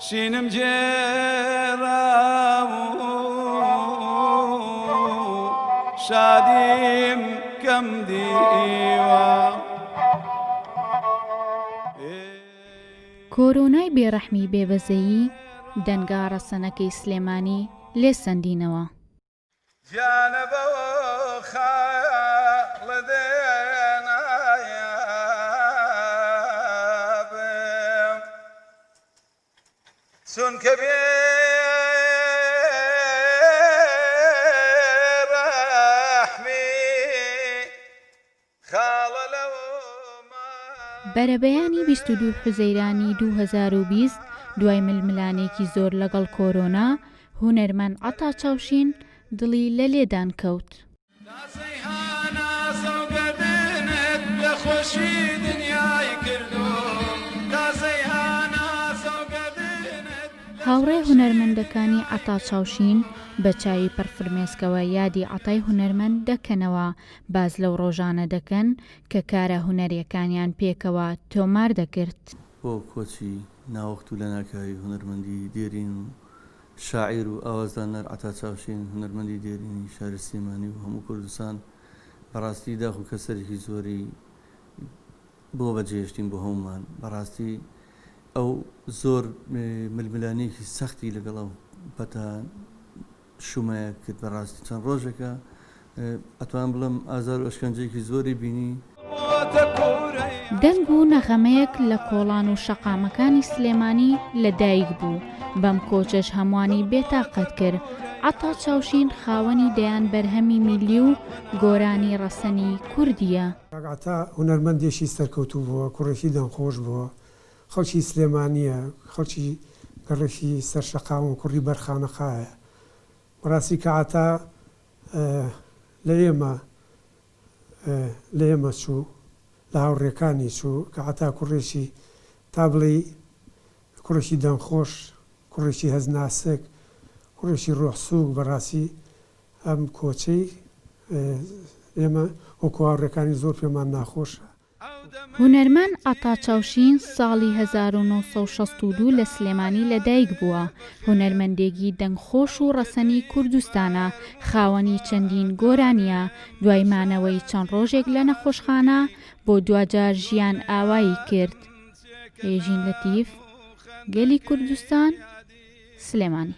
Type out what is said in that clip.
شینم جێرا شادیم کەم دیوە کۆرۆنای بێڕەحمی بێبەزەیی دەنگا ڕەسەنەکەی سلێمانی لێ سەندینەوە. گیانە بەوە خاڵە دێنایە بێم چونکە بێڕەحمی خاڵە لەوەما. بەرەبەیانی 22 حوزەیرانی 2020 دوای ململانێکی زۆر لەگەڵ کۆرۆنا هونەرمەند عەتا چاوشین دڵی لە لێدان کەوت. هاوڕێ هونەرمەندەکانی عەتا چاوشین بە چاوی پڕفرمێسکەوە یادی عەتای هونەرمەند دەکەنەوە، باز لەو ڕۆژانە دەکەن کە کارە هونەریەکانیان پێکەوە تۆمار دەکرد. بۆ کۆچی ناوەخت و لە ناکاوی هونەرمەندی دێرین و شاعیر و ئاوازدانەر عەتا چاوشین هونەرمەندی دێرینی شاری سلێمانی و هەموو کوردستان بەڕاستی داخ و کەسەرێکی زۆری بۆ بەجێهێشتین بۆ هەمومان. بەڕاستی ئەو زۆر ململانەیەکی سەختی لەگەڵ بەتە شومەیە کرد. بەڕاستی چەند ڕۆژێکە ئەتوان بڵم ئازار و ئەشکەنجەیەکی زۆری بینی. دەنگ و نەغەمەیەک لە کۆڵان و شەقامەکانی سلێمانی لەدایک بوو. بەم کۆچەش هەمووانی بێتاقەت کرد. عەتا چاوشین خاوەنی دەیان بەرهەمی میلی و گۆرانی ڕەسەنی کوردیە. عەتا هونەرمەندێکی سەرکەوتوو بووە، کوڕێکی دەنگخۆش بووە، خەڵکی سلێمانیە، خەڵکی گەڕێکی سەرشەقام و کوڕی بەرخانەقایە. بەڕاستی کە عەتا لە ئێمە چوو، لە هاوڕێکانی چوو کە عەتا کوڕێکی تا بڵێ کوڕێکی دەنگخۆش، کوڕێکی هەزناسک، کوڕێکی ڕۆحسووک. بەڕاستی ئەم کۆچەی ئێمە وەکو هاوڕێکانی زۆر پێمان ناخۆشە. هونەرمەند عەتا چاوشین ساڵی 1962 لە سلێمانی لەدایک بووە. هونەرمەندێکی دەنگخۆش و ڕەسەنی کوردستانە، خاوەنی چەندین گۆرانیە. دوای مانەوەی چەند ڕۆژێک لە نەخۆشخانە بۆ دوجار ژیان ئاوایی کرد. هێژین لەتیف، گەلی کوردستان، سلێمانی.